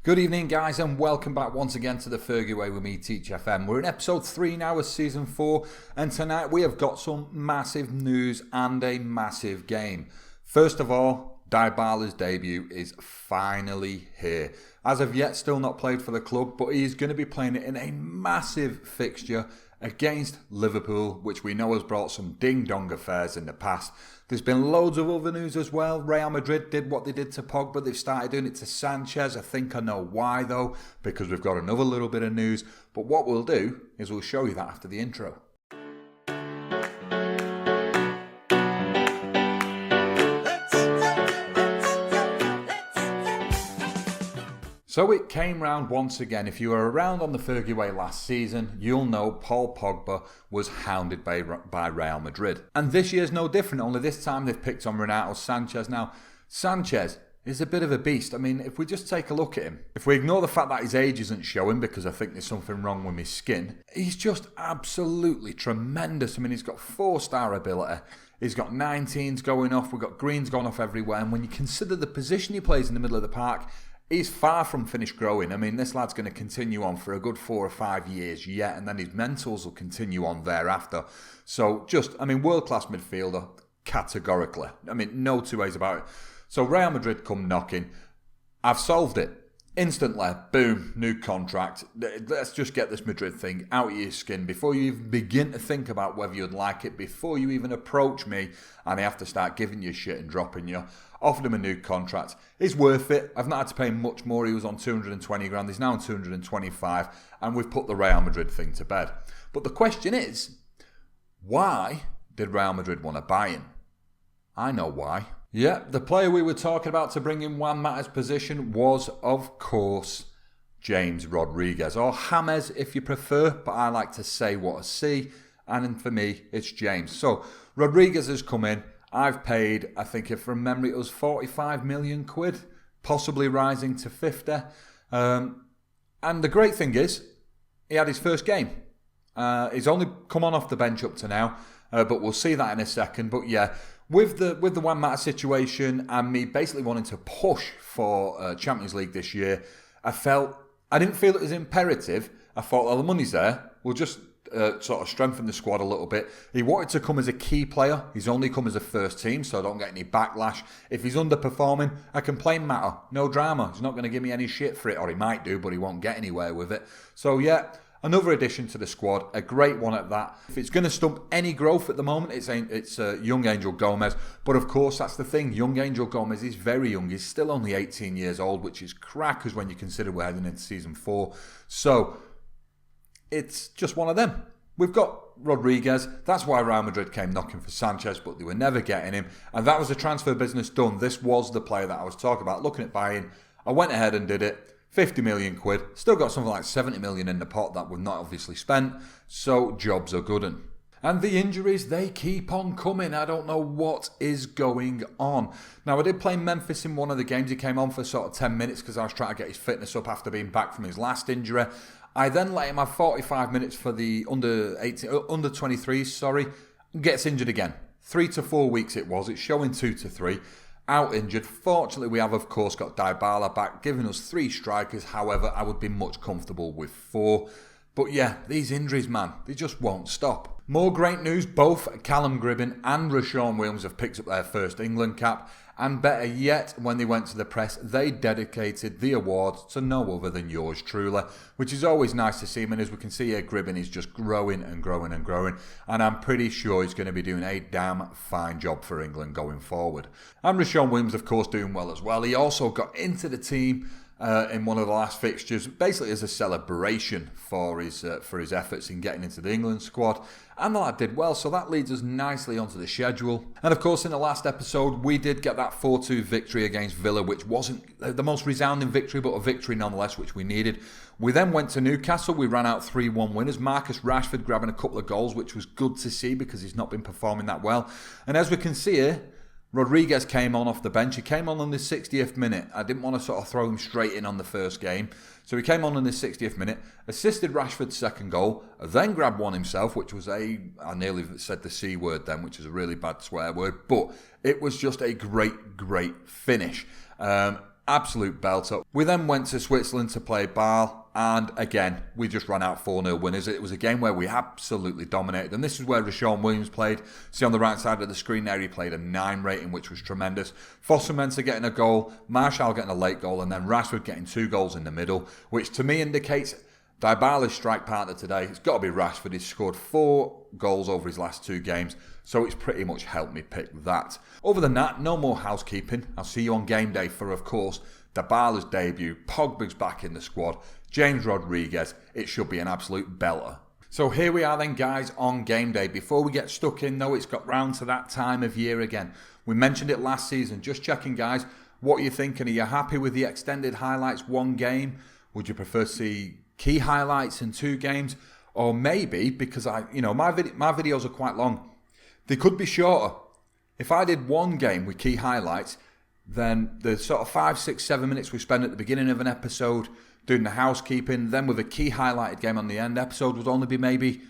Good evening, guys, and welcome back once again to the Fergie Way with me, Teach FM. We're in episode 3 now of season 4, and tonight we have got some massive news and a massive game. First of all, Dybala's debut is finally here. As of yet, still not played for the club, but he's going to be playing it in a massive fixture against Liverpool, which we know has brought some ding-dong affairs in the past. There's been loads of other news as well. Real Madrid did what they did to Pogba. They've started doing it to Sanchez. I think I know why, though, because we've got another little bit of news. But what we'll do is we'll show you that after the intro. So it came round once again. If you were around on the Fergie Way last season, you'll know Paul Pogba was hounded by Real Madrid. And this year's no different, only this time they've picked on Renato Sanchez. Now, Sanchez is a bit of a beast. I mean, if we just take a look at him, if we ignore the fact that his age isn't showing because I think there's something wrong with his skin, he's just absolutely tremendous. I mean, he's got 4-star ability. He's got 19s going off. We've got greens going off everywhere. And when you consider the position he plays in the middle of the park, he's far from finished growing. I mean, this lad's going to continue on for a good 4 or 5 years yet, and then his mentals will continue on thereafter. So world-class midfielder, categorically. I mean, no two ways about it. So Real Madrid come knocking. I've solved it. Instantly, boom, new contract. Let's just get this Madrid thing out of your skin before you even begin to think about whether you'd like it, before you even approach me and I have to start giving you shit and dropping you. Offered him a new contract. He's worth it. I've not had to pay him much more. He was on 220 grand. He's now on 225, and we've put the Real Madrid thing to bed. But the question is, why did Real Madrid want to buy him? I know why. Yeah, the player we were talking about to bring in Juan Mata's position was, of course, James Rodriguez, or James if you prefer, but I like to say what I see, and for me, it's James. So, Rodriguez has come in. I've paid, I think if from memory, it was 45 million quid, possibly rising to 50. And the great thing is, he had his first game. He's only come on off the bench up to now, but we'll see that in a second. But yeah, with the Juan Mata situation and me basically wanting to push for Champions League this year, I didn't feel it was imperative. I thought, well, the money's there. We'll just sort of strengthen the squad a little bit. He wanted to come as a key player. He's only come as a first team, so I don't get any backlash. If he's underperforming, I can play Mata. No drama. He's not going to give me any shit for it, or he might do, but he won't get anywhere with it. So yeah, another addition to the squad, a great one at that. If it's going to stump any growth at the moment, it's young Angel Gomez. But of course, that's the thing. Young Angel Gomez is very young. He's still only 18 years old, which is crackers when you consider we're heading into season 4. So it's just one of them. We've got Rodriguez. That's why Real Madrid came knocking for Sanchez, but they were never getting him. And that was the transfer business done. This was the player that I was talking about, looking at buying. I went ahead and did it. 50 million quid. Still got something like 70 million in the pot that we've not obviously spent. So jobs are good. And the injuries, they keep on coming. I don't know what is going on. Now, I did play Memphis in one of the games. He came on for sort of 10 minutes because I was trying to get his fitness up after being back from his last injury. I then let him have 45 minutes for the under 23s, gets injured again. 3 to 4 weeks it was. It's showing 2 to 3. Out injured. Fortunately, we have, of course, got Dybala back, giving us 3 strikers. However, I would be much comfortable with 4. But yeah, these injuries, man, they just won't stop. More great news, both Callum Gribbin and Rashawn Williams have picked up their first England cap. And better yet, when they went to the press, they dedicated the award to no other than yours truly, which is always nice to see. And as we can see here, Gribbin is just growing and growing and growing. And I'm pretty sure he's going to be doing a damn fine job for England going forward. And Rashawn Williams, of course, doing well as well. He also got into the team in one of the last fixtures, basically as a celebration for his efforts in getting into the England squad. And the lad did well, so that leads us nicely onto the schedule. And of course, in the last episode, we did get that 4-2 victory against Villa, which wasn't the most resounding victory, but a victory nonetheless, which we needed. We then went to Newcastle. We ran out 3-1 winners. Marcus Rashford grabbing a couple of goals, which was good to see because he's not been performing that well. And as we can see here, Rodriguez came on off the bench. He came on the 60th minute. I didn't want to sort of throw him straight in on the first game. So he came on in the 60th minute, assisted Rashford's second goal, then grabbed one himself, which was I nearly said the C word then, which is a really bad swear word, but it was just a great, great finish. Absolute belter. We then went to Switzerland to play Bâle, and again, we just ran out 4-0 winners. It was a game where we absolutely dominated, and this is where Rashawn Williams played. See on the right side of the screen there, he played a 9 rating, which was tremendous. Foster-Mensah getting a goal, Marshall getting a late goal, and then Rashford getting 2 goals in the middle, which to me indicates Dybala's strike partner today. It's got to be Rashford. He's scored 4 goals over his last 2 games, so it's pretty much helped me pick that. Other than that, no more housekeeping. I'll see you on game day for, of course, Dybala's debut. Pogba's back in the squad. James Rodriguez. It should be an absolute belter. So here we are then, guys, on game day. Before we get stuck in, though, it's got round to that time of year again. We mentioned it last season. Just checking, guys, what are you thinking? Are you happy with the extended highlights 1 game? Would you prefer to see key highlights in 2 games? Or maybe, because my videos are quite long, they could be shorter. If I did 1 game with key highlights, then the sort of 5, 6, 7 minutes we spend at the beginning of an episode doing the housekeeping, then with a key highlighted game on the end, episode would only be maybe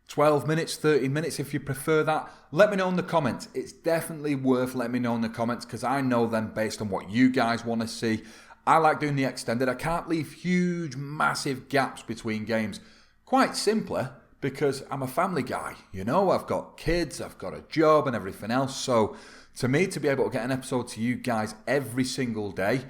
12 minutes, 13 minutes if you prefer that. Let me know in the comments. It's definitely worth letting me know in the comments, because I know then based on what you guys want to see. I like doing the extended. I can't leave huge, massive gaps between games. Quite simply, because I'm a family guy, I've got kids, I've got a job and everything else. So to me, to be able to get an episode to you guys every single day,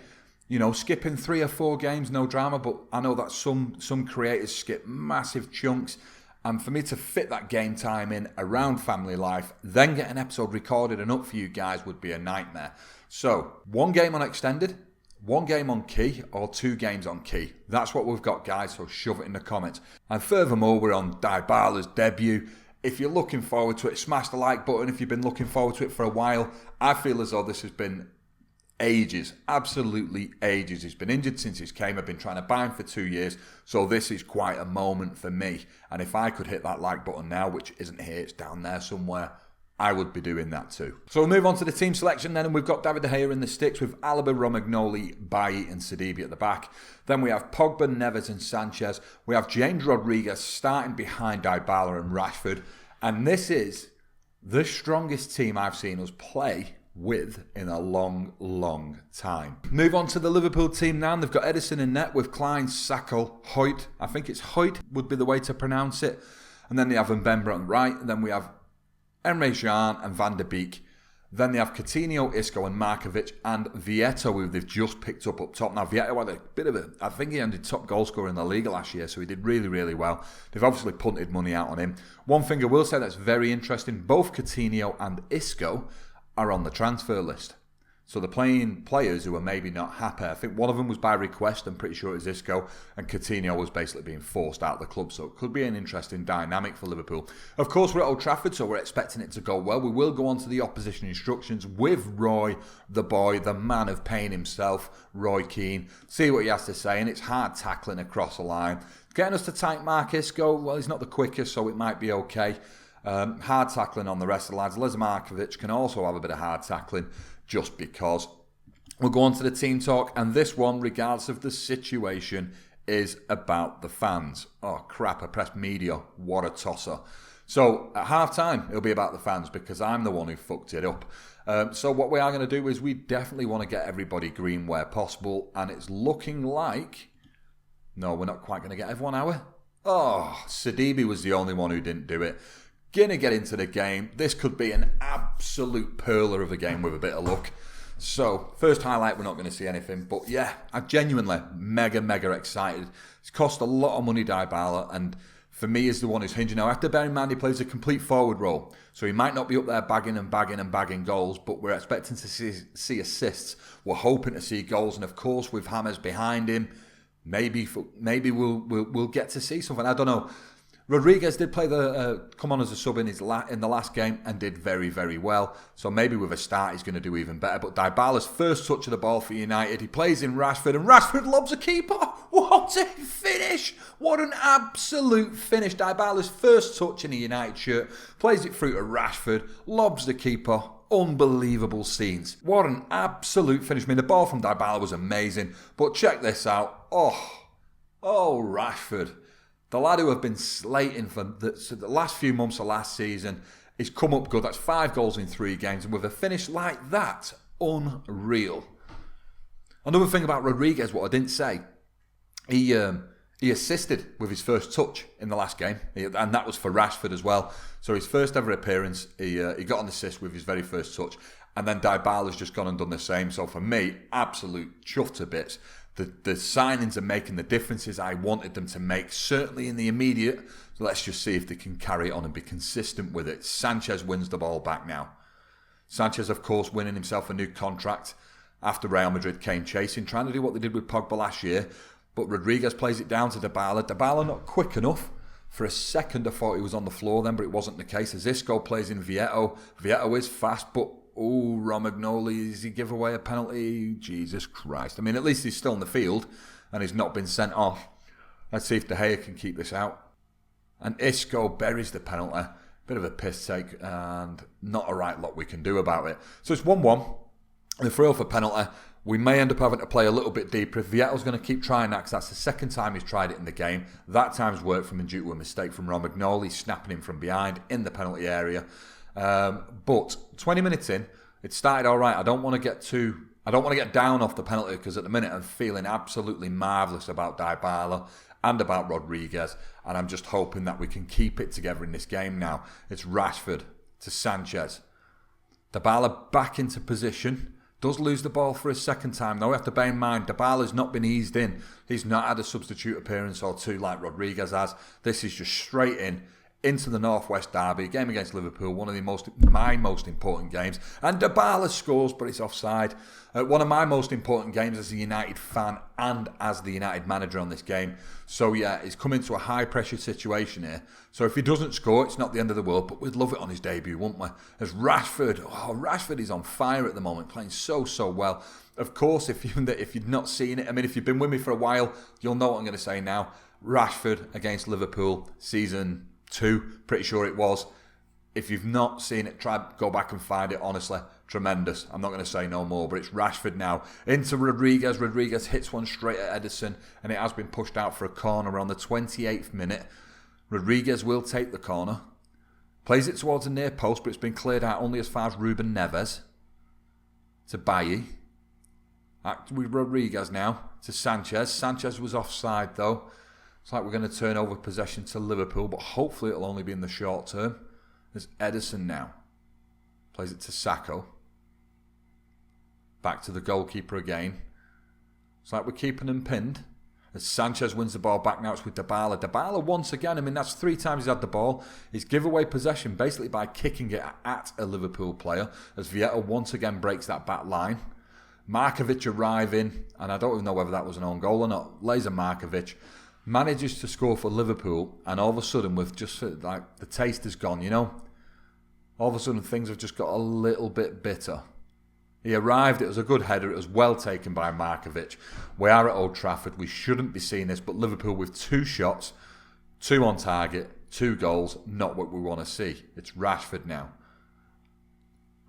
skipping 3 or 4 games, no drama, but I know that some creators skip massive chunks. And for me to fit that game time in around family life, then get an episode recorded and up for you guys would be a nightmare. So 1 game on extended, 1 game on key, or 2 games on key. That's what we've got, guys, so shove it in the comments. And furthermore, we're on Dybala's debut. If you're looking forward to it, smash the like button. If you've been looking forward to it for a while, I feel as though this has been ages, absolutely ages. He's been injured since he came. I've been trying to buy him for 2 years, so this is quite a moment for me. And if I could hit that like button now, which isn't here, it's down there somewhere, I would be doing that too. So we'll move on to the team selection then, and we've got David De Gea in the sticks with Alaba, Romagnoli, Bailly and Sidibe at the back. Then we have Pogba, Neves and Sanchez. We have James Rodriguez starting behind Dybala and Rashford. And this is the strongest team I've seen us play with in a long, long time. Move on to the Liverpool team now. They've got Edison in net with Klein, Sakho, Hoyt. I think it's Hoyt would be the way to pronounce it. And then they have Mbemba on right. And then we have Emre Can and Van der Beek. Then they have Coutinho, Isco and Markovic and Vieto, who they've just picked up top. Now Vieto had a bit of I think he ended top goal scorer in the league last year, so he did really, really well. They've obviously punted money out on him. One thing I will say that's very interesting, both Coutinho and Isco are on the transfer list. So they're playing players who are maybe not happy. I think one of them was by request, I'm pretty sure it was Isco, and Coutinho was basically being forced out of the club. So it could be an interesting dynamic for Liverpool. Of course, we're at Old Trafford, so we're expecting it to go well. We will go on to the opposition instructions with Roy, the boy, the man of pain himself, Roy Keane. See what he has to say, and it's hard tackling across the line. Getting us to tight mark Isco, well, he's not the quickest, so it might be okay. Hard tackling on the rest of the lads. Les Markovic can also have a bit of hard tackling, just because. We'll go on to the team talk, and this one, regardless of the situation, is about the fans. Oh crap, I pressed media, what a tosser. So at half time it'll be about the fans, because I'm the one who fucked it up. So what we are going to do is we definitely want to get everybody green where possible, and it's looking like, no, we're not quite going to get everyone, are we? Oh, Sidibe was the only one who didn't do it. Gonna get into the game. This could be an absolute perler of a game with a bit of luck. So, first highlight, we're not going to see anything. But yeah, I'm genuinely mega excited. It's cost a lot of money, Dybala, and for me, is the one who's hinging. Now, have to bear in mind he plays a complete forward role. So he might not be up there bagging goals, but we're expecting to see assists. We're hoping to see goals, and of course, with Hammers behind him, maybe we'll get to see something. I don't know. Rodriguez did play come on as a sub in the last game and did very, very well. So maybe with a start he's going to do even better. But Dybala's first touch of the ball for United, he plays in Rashford, and Rashford lobs a keeper. What a finish! What an absolute finish! Dybala's first touch in a United shirt, plays it through to Rashford, lobs the keeper. Unbelievable scenes. What an absolute finish. I mean, the ball from Dybala was amazing. But check this out. Oh, Rashford. The lad who have been slating for the last few months of last season, he's come up good. That's 5 goals in 3 games. And with a finish like that, unreal. Another thing about Rodriguez, what I didn't say, he assisted with his first touch in the last game, and that was for Rashford as well. So his first ever appearance, he got an assist with his very first touch, and then Dybala's just gone and done the same. So for me, absolute chuffed to bits. The signings are making the differences I wanted them to make, certainly in the immediate. So let's just see if they can carry it on and be consistent with it. Sanchez wins the ball back now. Sanchez, of course, winning himself a new contract after Real Madrid came chasing, trying to do what they did with Pogba last year. But Rodriguez plays it down to Dybala. Dybala not quick enough. For a second, I thought he was on the floor then, but it wasn't the case. As Isco plays in Vieto. Vieto is fast, but Romagnoli, does he give away a penalty? Jesus Christ. I mean, at least he's still in the field and he's not been sent off. Let's see if De Gea can keep this out. And Isco buries the penalty. Bit of a piss take and not a right lot we can do about it. So it's 1-1. The throw for penalty. We may end up having to play a little bit deeper. If Vieto's going to keep trying that, because that's the second time he's tried it in the game. That time's worked from him due to a mistake from Romagnoli, snapping him from behind in the penalty area. But 20 minutes in, it started all right. I don't want to get down off the penalty, because at the minute I'm feeling absolutely marvellous about Dybala and about Rodriguez, and I'm just hoping that we can keep it together in this game now. It's Rashford to Sanchez. Dybala back into position. Does lose the ball for a second time, though. We have to bear in mind, Dybala's not been eased in. He's not had a substitute appearance or two like Rodriguez has. This is just straight into the Northwest Derby, game against Liverpool, one of my most important games. And Dybala scores, but it's offside. One of my most important games as a United fan and as the United manager on this game. So yeah, he's come into a high pressure situation here. So if he doesn't score, it's not the end of the world, but we'd love it on his debut, wouldn't we? As Rashford is on fire at the moment, playing so well. Of course, if you've not seen it, I mean, if you've been with me for a while, you'll know what I'm going to say now. Rashford against Liverpool, season 2, pretty sure it was. If you've not seen it, go back and find it. Honestly, tremendous. I'm not going to say no more, but it's Rashford now into Rodriguez. Rodriguez hits one straight at Ederson, and it has been pushed out for a corner on the 28th minute. Rodriguez will take the corner, plays it towards the near post, but it's been cleared out only as far as Ruben Neves. To Bailly. With Rodriguez now to Sanchez. Sanchez was offside though. It's like we're going to turn over possession to Liverpool, but hopefully it'll only be in the short term. There's Ederson now. Plays it to Sacco. Back to the goalkeeper again. It's like we're keeping him pinned. As Sanchez wins the ball back, now it's with Dybala. Dybala once again, I mean, that's 3 times he's had the ball. He's give away possession basically by kicking it at a Liverpool player. As Vieto once again breaks that back line. Markovic arriving, and I don't even know whether that was an own goal or not. Laser Markovic manages to score for Liverpool, and all of a sudden, with just like the taste is gone, you know? All of a sudden, things have just got a little bit bitter. He arrived, it was a good header, it was well taken by Markovic. We are at Old Trafford, we shouldn't be seeing this, but Liverpool with 2 shots, 2 on target, 2 goals, not what we want to see. It's Rashford now.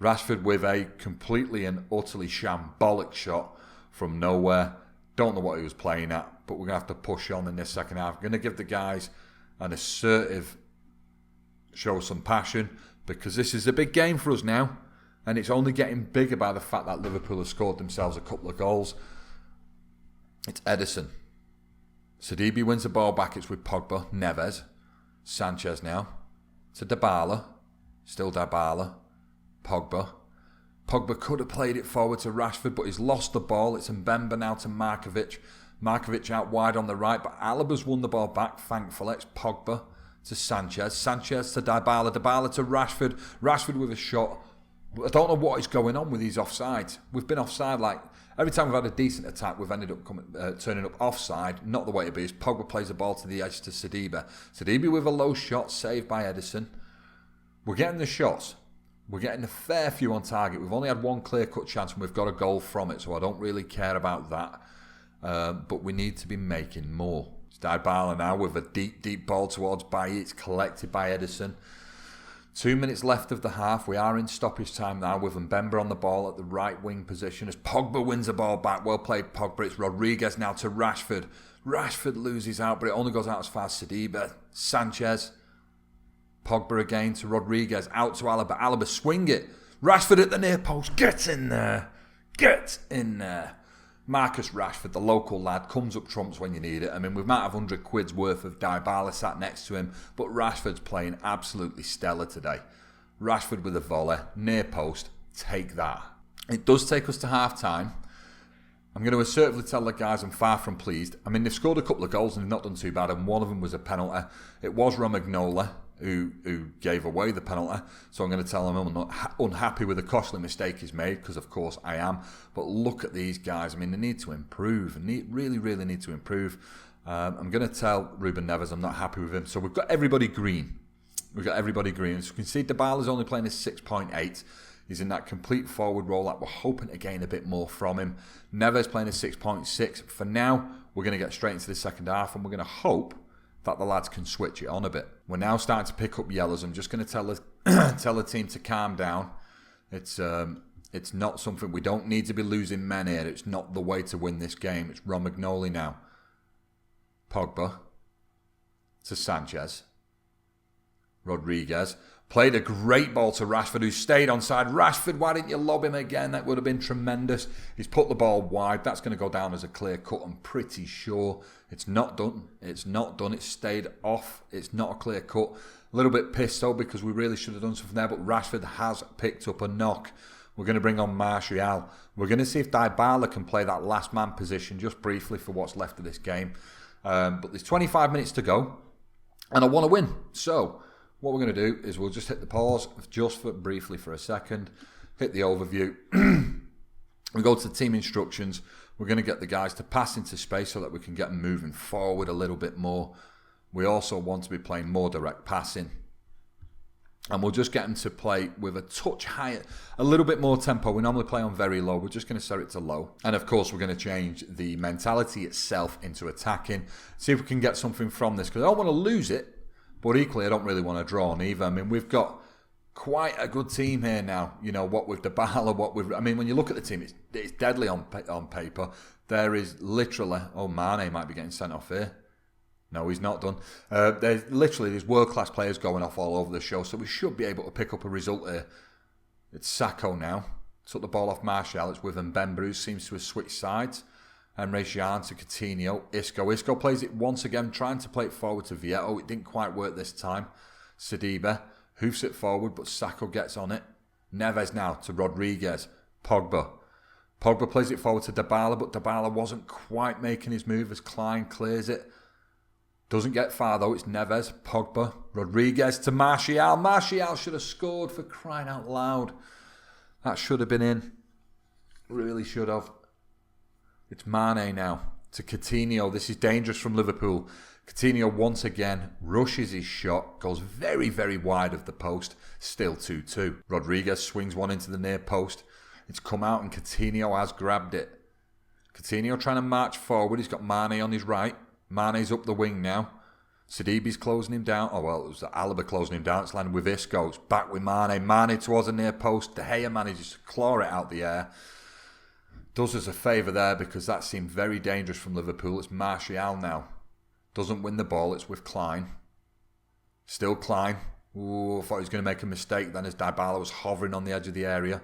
Rashford with a completely and utterly shambolic shot from nowhere. Don't know what he was playing at, but we're going to have to push on in this second half. We're going to give the guys an assertive show, some passion, because this is a big game for us now. And it's only getting bigger by the fact that Liverpool have scored themselves a couple of goals. It's Ederson. Sidibe wins the ball back. It's with Pogba. Neves. Sanchez now. To Dybala. Still Dybala. Pogba. Pogba could have played it forward to Rashford, but he's lost the ball. It's Mbemba now to Markovic. Markovic out wide on the right, but Alaba's won the ball back, thankfully. It's Pogba to Sanchez. Sanchez to Dybala. Dybala to Rashford. Rashford with a shot. I don't know what is going on with these offsides. We've been offside like every time we've had a decent attack, we've ended up turning up offside. Not the way to be. Pogba plays the ball to the edge to Sidibe. Sidibe with a low shot, saved by Ederson. We're getting the shots. We're getting a fair few on target. We've only had 1 clear-cut chance and we've got a goal from it, so I don't really care about that. But we need to be making more. It's Dybala now with a deep ball towards Bailly. It's collected by Ederson. 2 minutes left of the half. We are in stoppage time now with Mbemba on the ball at the right wing position as Pogba wins the ball back. Well played, Pogba. It's Rodriguez now to Rashford. Rashford loses out, but it only goes out as far as Sidibe. Sanchez. Pogba again to Rodriguez. Out to Alaba. Alaba swing it. Rashford at the near post. Get in there. Get in there. Marcus Rashford, the local lad, comes up trumps when you need it. I mean, we might have 100 quid's worth of Dybala sat next to him, but Rashford's playing absolutely stellar today. Rashford with a volley, near post, take that. It does take us to half-time. I'm going to assertively tell the guys I'm far from pleased. I mean, they've scored a couple of goals and they've not done too bad, and one of them was a penalty. It was Romagnola who gave away the penalty, so I'm going to tell him I'm not unhappy with the costly mistake he's made, because of course I am. But look at these guys. I mean, they need to improve, and really need to improve. I'm going to tell Ruben Neves I'm not happy with him. So we've got everybody green. So you can see Dybala's only playing a 6.8. He's in that complete forward role that we're hoping to gain a bit more from him. Neves playing a 6.6. For now, we're going to get straight into the second half, and we're going to hope that the lads can switch it on a bit. We're now starting to pick up yellows. I'm just going to tell the team to calm down. It's not something, we don't need to be losing men here. It's not the way to win this game. It's Romagnoli now. Pogba to Sanchez. Rodriguez played a great ball to Rashford, who stayed onside. Rashford, why didn't you lob him again? That would have been tremendous. He's put the ball wide. That's going to go down as a clear cut, I'm pretty sure. It's not done. It's stayed off. It's not a clear cut. A little bit pissed though, because we really should have done something there, but Rashford has picked up a knock. We're going to bring on Martial. We're going to see if Dybala can play that last man position just briefly for what's left of this game. But there's 25 minutes to go, and I want to win. So what we're going to do is we'll just hit the pause just briefly for a second, hit the overview. We go to the team instructions. We're going to get the guys to pass into space so that we can get them moving forward a little bit more. We also want to be playing more direct passing. And we'll just get them to play with a touch higher, a little bit more tempo. We normally play on very low. We're just going to set it to low. And of course, we're going to change the mentality itself into attacking. See if we can get something from this, because I don't want to lose it. But equally, I don't really want to draw on either. I mean, we've got quite a good team here now. You know, what with Dybala, I mean, when you look at the team, it's deadly on paper. There is literally, Mane might be getting sent off here. No, he's not done. There's world-class players going off all over the show, so we should be able to pick up a result here. It's Sacco now. Took the ball off Martial. It's with Mbemba, who seems to have switched sides. Emre Can to Coutinho. Isco plays it once again, trying to play it forward to Vieto. It didn't quite work this time. Sidibe hoofs it forward, but Sacco gets on it. Neves now to Rodriguez. Pogba plays it forward to Dybala, but Dybala wasn't quite making his move as Klein clears it. Doesn't get far though. It's Neves, Pogba, Rodriguez to Martial. Martial should have scored, for crying out loud. That should have been in. Really should have. It's Mane now to Coutinho. This is dangerous from Liverpool. Coutinho once again rushes his shot, goes very, very wide of the post. Still 2-2. Rodriguez swings one into the near post. It's come out and Coutinho has grabbed it. Coutinho trying to march forward. He's got Mane on his right. Mane's up the wing now. Sidibe's closing him down. It was Alaba closing him down. It's landed with Isco. It's back with Mane. Mane towards the near post. De Gea manages to claw it out the air. Does us a favour there, because that seemed very dangerous from Liverpool. It's Martial now. Doesn't win the ball. It's with Klein. Still Klein. Ooh, I thought he was going to make a mistake then, as Dybala was hovering on the edge of the area.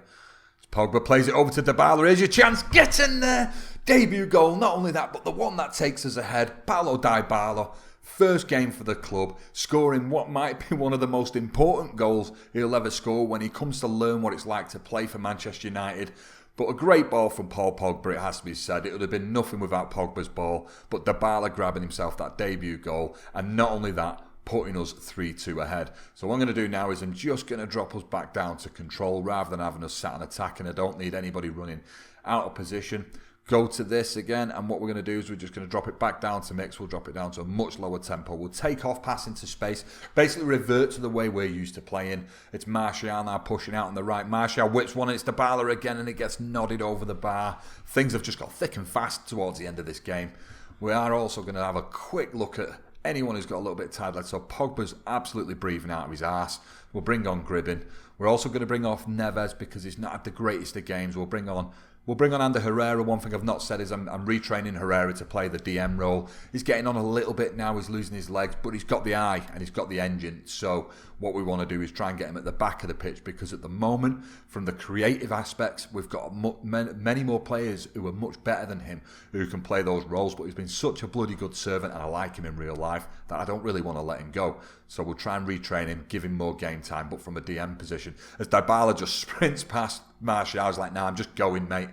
Pogba plays it over to Dybala. Here's your chance. Get in there. Debut goal. Not only that, but the one that takes us ahead. Paulo Dybala. First game for the club. Scoring what might be one of the most important goals he'll ever score when he comes to learn what it's like to play for Manchester United. But a great ball from Paul Pogba, it has to be said. It would have been nothing without Pogba's ball. But Dybala grabbing himself that debut goal. And not only that, putting us 3-2 ahead. So what I'm going to do now is I'm just going to drop us back down to control rather than having us sat and attacking. I don't need anybody running out of position. Go to this again, and what we're going to do is we're just going to drop it back down to mix. We'll drop it down to a much lower tempo. We'll take off, pass into space, basically revert to the way we're used to playing. It's Martial now pushing out on the right. Martial whips one, and it's Dybala again, and it gets nodded over the bar. Things have just got thick and fast towards the end of this game. We are also going to have a quick look at anyone who's got a little bit tired legs. So Pogba's absolutely breathing out of his arse. We'll bring on Gribbin. We're also going to bring off Neves because he's not had the greatest of games. We'll bring on We'll bring on Ander Herrera. One thing I've not said is I'm retraining Herrera to play the DM role. He's getting on a little bit now. He's losing his legs, but he's got the eye and he's got the engine. So what we want to do is try and get him at the back of the pitch, because at the moment, from the creative aspects, we've got many more players who are much better than him who can play those roles. But he's been such a bloody good servant, and I like him in real life, that I don't really want to let him go. So we'll try and retrain him, give him more game time, but from a DM position. As Dybala just sprints past Martial, I was like, nah, I'm just going, mate.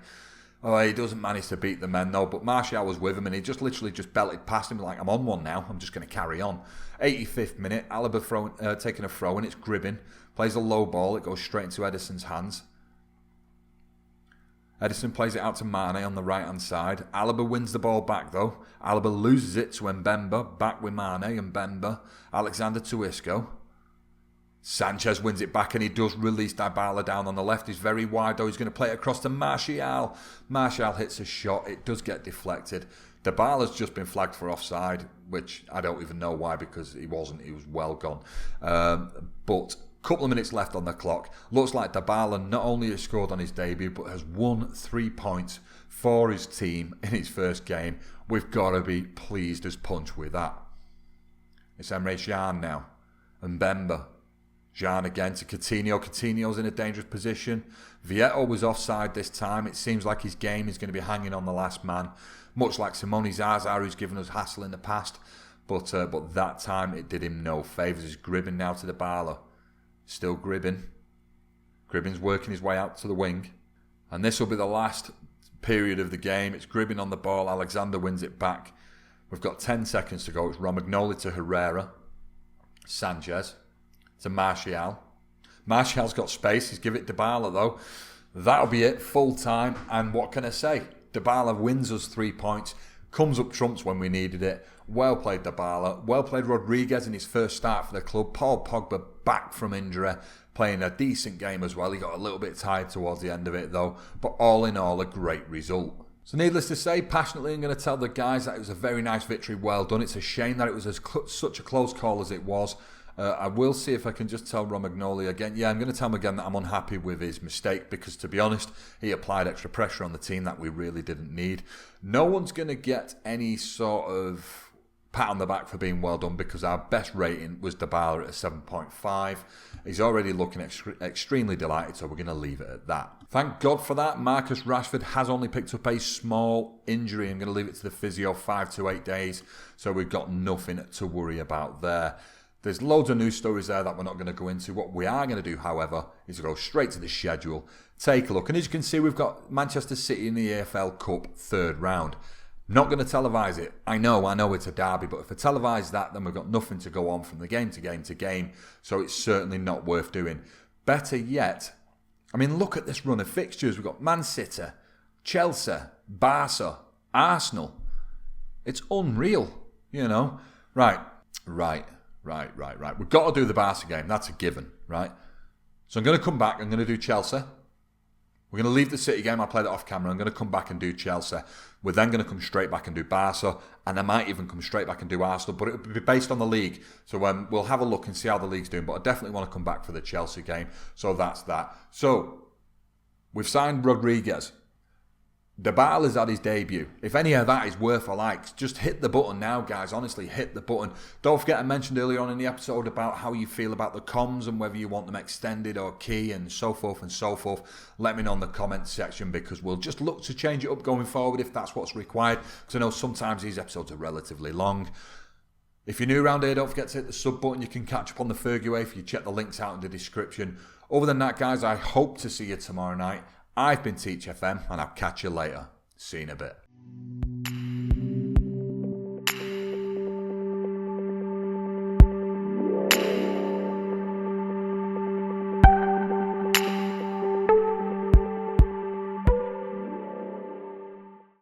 Oh, he doesn't manage to beat the men, though, but Martial was with him, and he just literally just belted past him like, I'm on one now, I'm just going to carry on. 85th minute, Alaba taking a throw, and it's Gribbin. Plays a low ball, it goes straight into Edison's hands. Edison plays it out to Mane on the right-hand side. Alaba wins the ball back, though. Alaba loses it to Mbemba, back with Mane and Mbemba. Alexander to Isco. Sanchez wins it back, and he does release Dybala down on the left. He's very wide, though. He's going to play it across to Martial. Martial hits a shot. It does get deflected. Dybala's just been flagged for offside, which I don't even know why, because he wasn't. He was well gone. But couple of minutes left on the clock. Looks like Dybala not only has scored on his debut, but has won 3 points for his team in his first game. We've got to be pleased as punch with that. It's Emre Can now. And Mbemba. Can again to Coutinho. Coutinho's in a dangerous position. Vietto was offside this time. It seems like his game is going to be hanging on the last man. Much like Simone Zaza, who's given us hassle in the past. But that time it did him no favours. It's Gribbin now to Dybala. Still Gribbin. Gribbin's working his way out to the wing. And this will be the last period of the game. It's Gribbin on the ball. Alexander wins it back. We've got 10 seconds to go. It's Romagnoli to Herrera. Sanchez to Martial. Martial's got space. He's given it Dybala, though. That'll be it. Full time. And what can I say? Dybala wins us 3 points. Comes up trumps when we needed it. Well played Dybala. Well played Rodriguez in his first start for the club. Paul Pogba back from injury, playing a decent game as well. He got a little bit tired towards the end of it, though. But all in all, a great result. So needless to say, passionately I'm going to tell the guys that it was a very nice victory. Well done. It's a shame that it was such a close call as it was. I will see if I can just tell Romagnoli again. Yeah, I'm going to tell him again that I'm unhappy with his mistake, because, to be honest, he applied extra pressure on the team that we really didn't need. No one's going to get any sort of pat on the back for being well done, because our best rating was Dybala at a 7.5. He's already looking extremely delighted, so we're going to leave it at that. Thank God for that. Marcus Rashford has only picked up a small injury. I'm going to leave it to the physio 5 to 8 days, so we've got nothing to worry about there. There's loads of news stories there that we're not going to go into. What we are going to do, however, is go straight to the schedule, take a look. And as you can see, we've got Manchester City in the AFL Cup 3rd round. Not going to televise it. I know it's a derby, but if I televise that, then we've got nothing to go on from the game to game to game. So it's certainly not worth doing. Better yet, I mean, look at this run of fixtures. We've got Man City, Chelsea, Barca, Arsenal. It's unreal, you know. Right. We've got to do the Barca game. That's a given, right? So I'm going to come back. I'm going to do Chelsea. We're going to leave the City game. I played it off camera. I'm going to come back and do Chelsea. We're then going to come straight back and do Barca. And I might even come straight back and do Arsenal. But it will be based on the league. So we'll have a look and see how the league's doing. But I definitely want to come back for the Chelsea game. So that's that. So we've signed Rodriguez. Dybala's had his debut. If any of that is worth a like, just hit the button now, guys. Honestly, hit the button. Don't forget, I mentioned earlier on in the episode about how you feel about the comms and whether you want them extended or key and so forth and so forth. Let me know in the comments section, because we'll just look to change it up going forward if that's what's required, because I know sometimes these episodes are relatively long. If you're new around here, don't forget to hit the sub button. You can catch up on the Fergie way if you check the links out in the description. Other than that, guys, I hope to see you tomorrow night. I've been Teach FM, and I'll catch you later. See you in a bit.